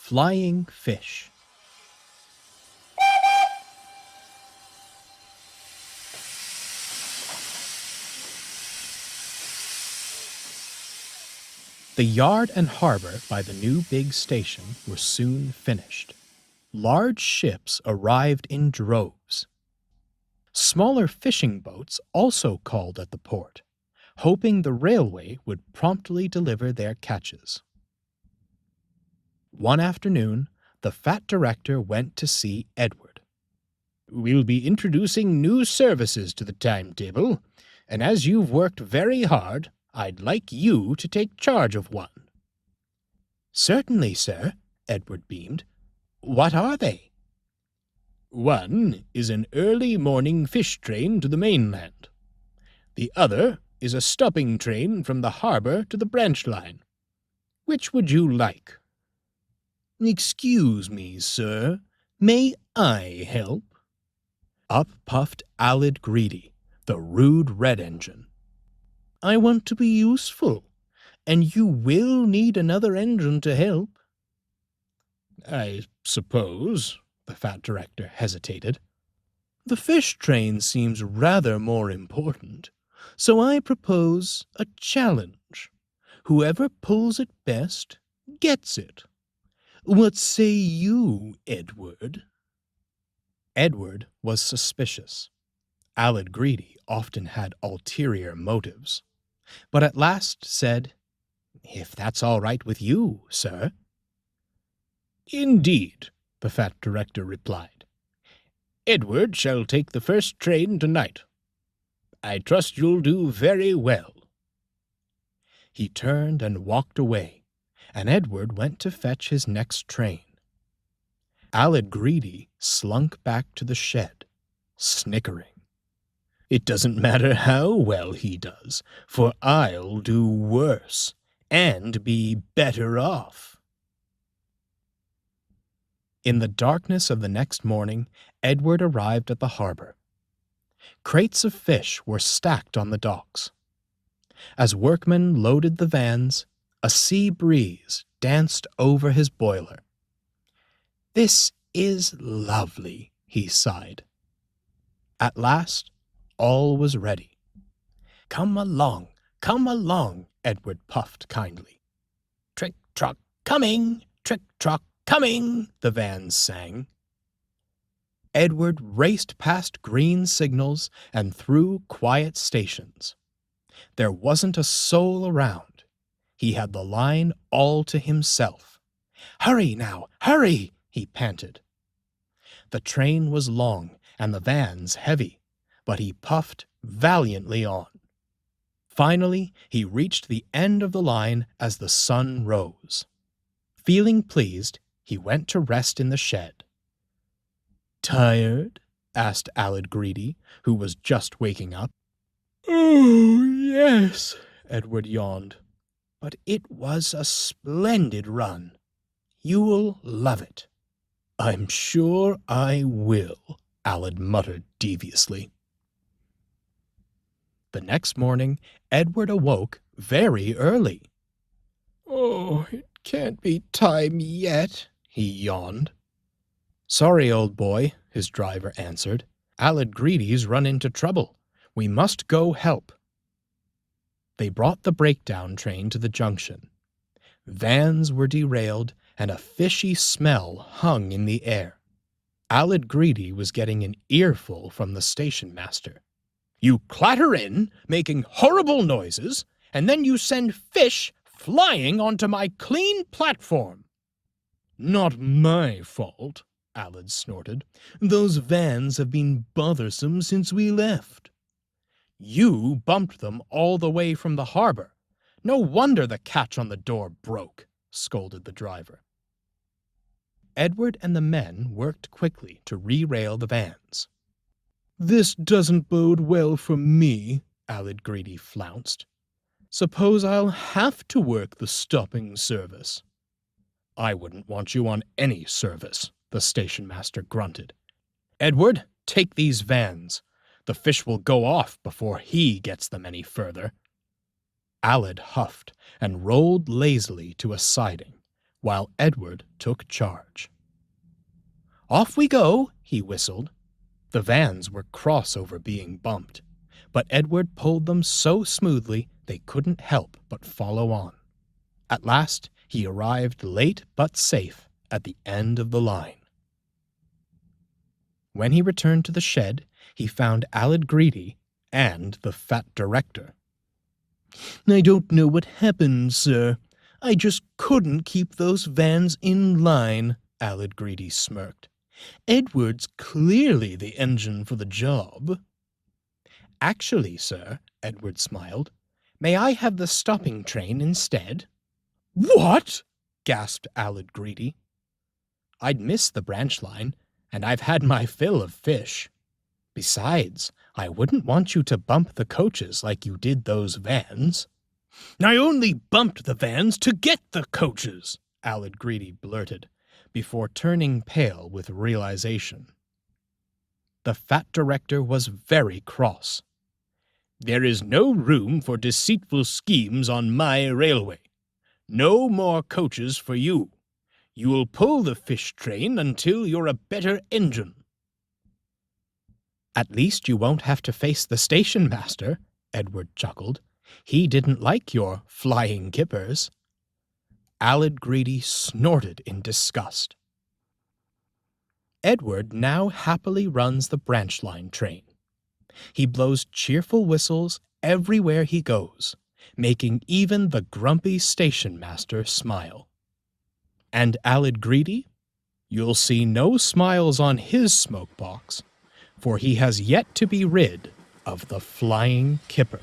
flying fish. The yard and harbor by the new big station were soon finished. Large ships arrived in droves. Smaller fishing boats also called at the port, hoping the railway would promptly deliver their catches. One afternoon, the fat director went to see Edward. "We'll be introducing new services to the timetable, and as you've worked very hard, I'd like you to take charge of one." "Certainly, sir," Edward beamed. "What are they?" "One is an early morning fish train to the mainland. The other is a stopping train from the harbor to the branch line. Which would you like?" "Excuse me, sir. May I help?" Up puffed Alid Greedy, the rude red engine. "I want to be useful, and you will need another engine to help." "I suppose," the fat director hesitated. "The fish train seems rather more important, so I propose a challenge. Whoever pulls it best gets it. What say you, Edward?" Edward was suspicious. Alid Greedy often had ulterior motives, but at last said, "If that's all right with you, sir." "Indeed," the fat director replied. "Edward shall take the first train tonight. I trust you'll do very well." He turned and walked away, and Edward went to fetch his next train. Alid Greedy slunk back to the shed, snickering. "It doesn't matter how well he does, for I'll do worse, and be better off." In the darkness of the next morning, Edward arrived at the harbor. Crates of fish were stacked on the docks. As workmen loaded the vans, a sea breeze danced over his boiler. "This is lovely," he sighed. At last, all was ready. Come along, Edward puffed kindly. "Trick truck coming, trick truck coming," the vans sang. Edward raced past green signals and through quiet stations. There wasn't a soul around. He had the line all to himself. "Hurry now, hurry!" he panted. The train was long and the vans heavy, but he puffed valiantly on. Finally, he reached the end of the line as the sun rose. Feeling pleased, he went to rest in the shed. "Tired?" asked Alid Greedy, who was just waking up. "Oh, yes," Edward yawned. "But it was a splendid run. You'll love it." "I'm sure I will," Alid muttered deviously. The next morning, Edward awoke very early. "Oh, it can't be time yet," he yawned. "Sorry, old boy," his driver answered. "Alid Greedy's run into trouble. We must go help." They brought the breakdown train to the junction. Vans were derailed, and a fishy smell hung in the air. Alid Greedy was getting an earful from the station master. "You clatter in, making horrible noises, and then you send fish flying onto my clean platform." "Not my fault," Alid snorted. "Those vans have been bothersome since we left." "You bumped them all the way from the harbor. No wonder the catch on the door broke," scolded the driver. Edward and the men worked quickly to re-rail the vans. "This doesn't bode well for me," Alid Greedy flounced. "Suppose I'll have to work the stopping service." "I wouldn't want you on any service," the station master grunted. "Edward, take these vans. The fish will go off before he gets them any further." Alid huffed and rolled lazily to a siding, while Edward took charge. "Off we go," he whistled. The vans were cross over being bumped, but Edward pulled them so smoothly they couldn't help but follow on. At last he arrived late but safe at the end of the line. When he returned to the shed, he found Aled Greedy and the fat director. "I don't know what happened, sir. I just couldn't keep those vans in line," Aled Greedy smirked. "Edward's clearly the engine for the job." "Actually, sir," Edward smiled, "may I have the stopping train instead?" "What?" gasped Aled Greedy. "I'd missed the branch line, and I've had my fill of fish. Besides, I wouldn't want you to bump the coaches like you did those vans." "I only bumped the vans to get the coaches," Aled Greedy blurted, before turning pale with realization. The fat director was very cross. "There is no room for deceitful schemes on my railway. No more coaches for you. You'll pull the fish train until you're a better engine." "At least you won't have to face the station master," Edward chuckled. "He didn't like your flying kippers." Aled Greedy snorted in disgust. Edward now happily runs the branch line train. He blows cheerful whistles everywhere he goes, making even the grumpy station master smile. And Aled Greedy? You'll see no smiles on his smoke box, for he has yet to be rid of the flying kipper.